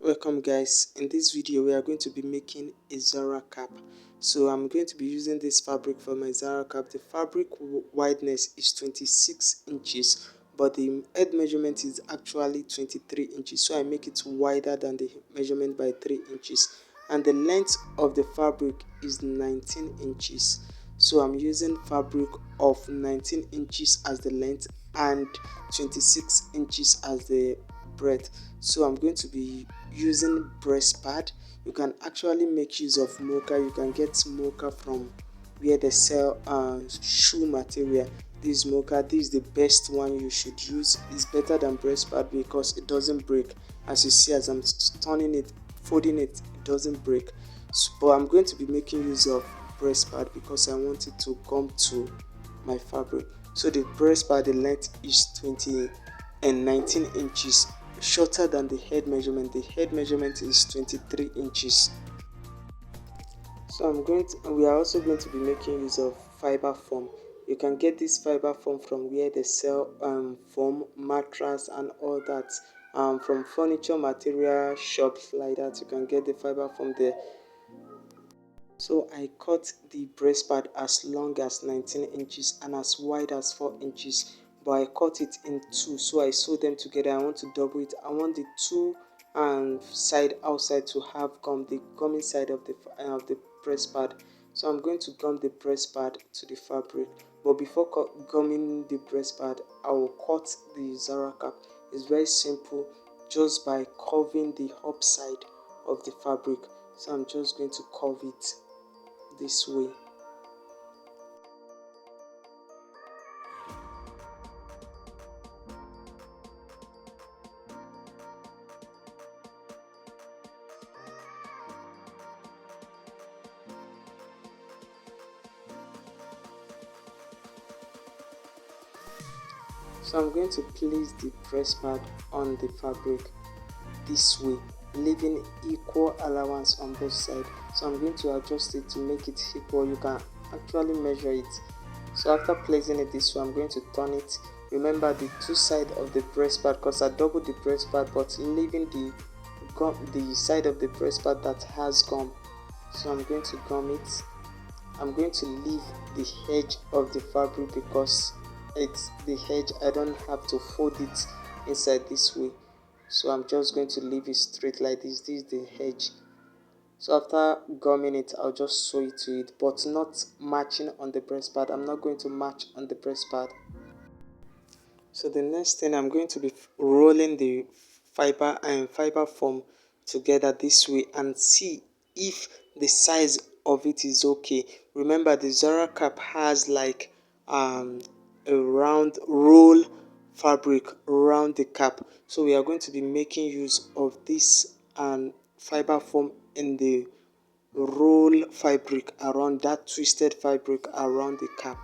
Welcome guys. In this video we are going to be making a Zara cap. So I'm going to be using this fabric for my Zara cap. The fabric wideness is 26 inches, but the head measurement is actually 23 inches, so I make it wider than the measurement by 3 inches, and the length of the fabric is 19 inches. So I'm using fabric of 19 inches as the length and 26 inches as the breadth. So I'm going to be using breast pad. You can actually make use of mocha. You can get mocha from where they sell shoe material. This mocha, this is the best one you should use. It's better than breast pad because it doesn't break. As you see, as I'm turning it, folding it, it doesn't break. So, but I'm going to be making use of breast pad because I want it to come to my fabric. So the breast pad, the length is 20 and 19 inches, shorter than the head measurement. The head measurement is 23 inches. So we are also going to be making use of fiber foam. You can get this fiber foam from where they sell foam, mattress and all that. From furniture material shops like that, you can get the fiber foam there. So I cut the breast pad as long as 19 inches and as wide as 4 inches, but I cut it in two, so I sew them together. I want to double it. I want the two side outside to have gum, the gumming side of the breast pad. So I'm going to gum the breast pad to the fabric, but before gumming the breast pad, I will cut the Zara cap. It's very simple, just by curving the upside of the fabric. So I'm just going to curve it this way. So I'm going to place the breast pad on the fabric this way, leaving equal allowance on both sides. So I'm going to adjust it to make it equal. You can actually measure it. So after placing it this way, I'm going to turn it. Remember the two sides of the breast pad, because I doubled the breast pad, but leaving the side of the breast pad that has gum. So I'm going to gum it. I'm going to leave the edge of the fabric because it's the edge. I don't have to fold it inside this way. So I'm just going to leave it straight like this. This is the edge. So after gumming it, I'll just sew it to it, but not matching on the breast pad. I'm not going to match on the breast pad. So the next thing, I'm going to be rolling the fiber and fiber foam together this way and see if the size of it is okay. Remember, the Zara cap has like a round roll fabric around the cap, so we are going to be making use of this fiber foam in the roll fabric around that twisted fabric around the cap.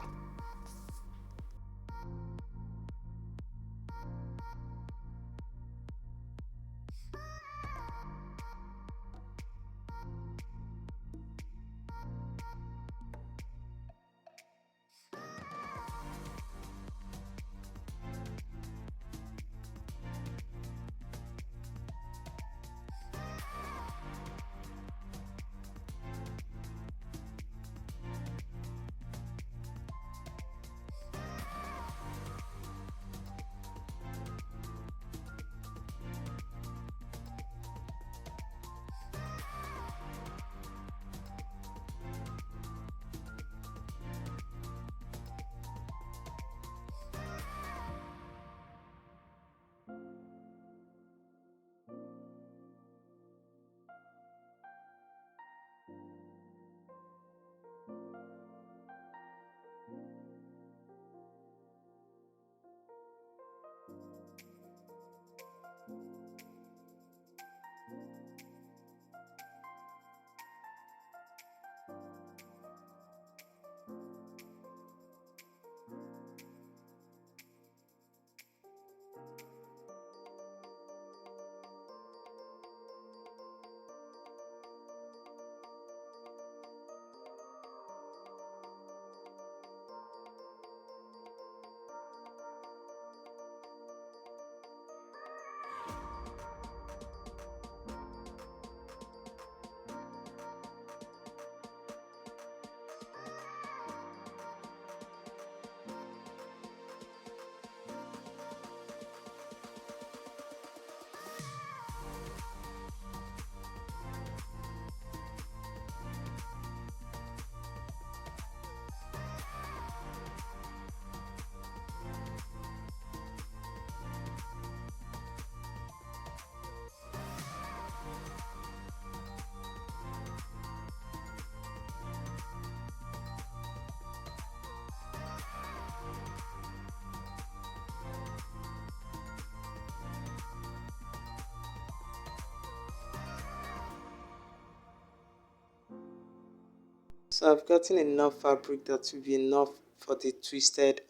So I've gotten enough fabric that will be enough for the twisted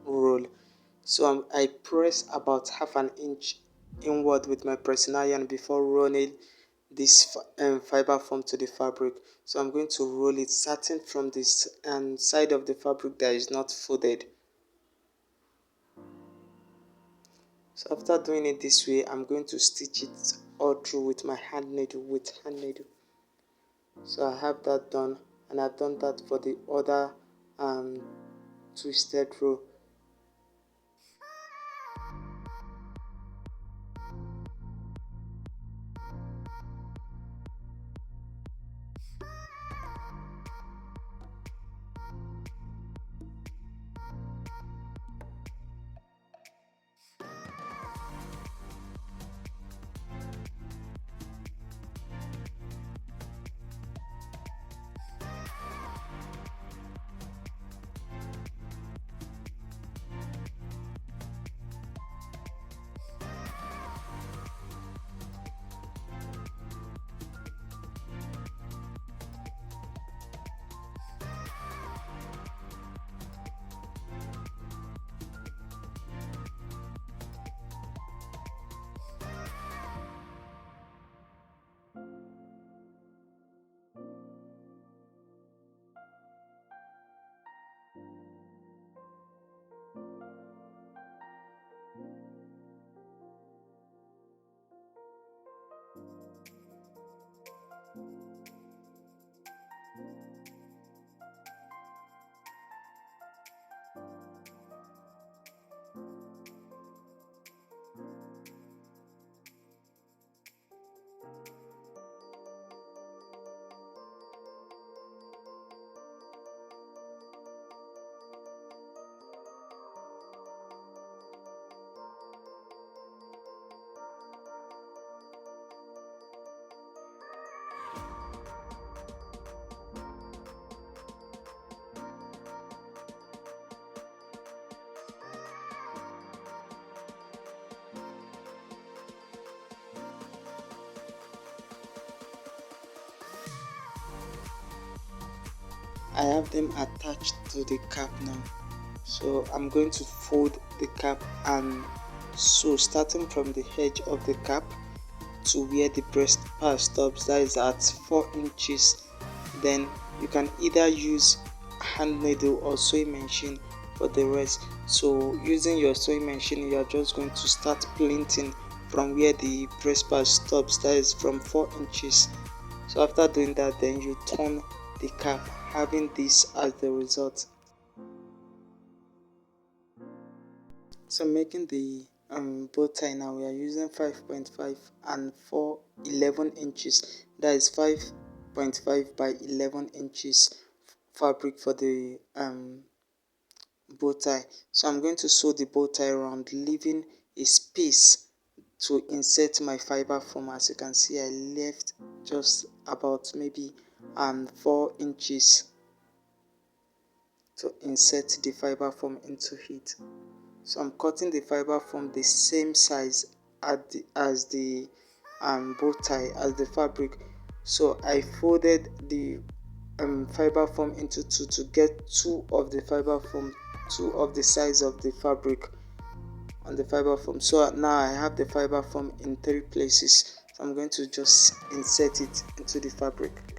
roll. So I press about half an inch inward with my pressing iron before running this fiber foam to the fabric. So I'm going to roll it starting from this side of the fabric that is not folded. So after doing it this way, I'm going to stitch it all through with my hand needle So I have that done, and I've done that for the other twisted row. I have them attached to the cap now. So I'm going to fold the cap, and so starting from the edge of the cap to where the breast part stops, that is at 4 inches. Then you can either use hand needle or sewing machine for the rest. So using your sewing machine, you are just going to start plinting from where the breast part stops, that is from 4 inches. So after doing that, then you turn the cap, having this as the result. So making the bow tie now, we are using 5.5 and 4 11 inches, that is 5.5 by 11 inches fabric for the bow tie. So I'm going to sew the bow tie around, leaving a space to insert my fiber foam. As you can see, I left just about maybe 4 inches to insert the fiber foam into it. So I'm cutting the fiber foam the same size as the bow tie, as the fabric. So I folded the fiber foam into two to get two of the fiber foam, two of the size of the fabric on the fiber foam. So now I have the fiber foam in 3 places. So I'm going to just insert it into the fabric.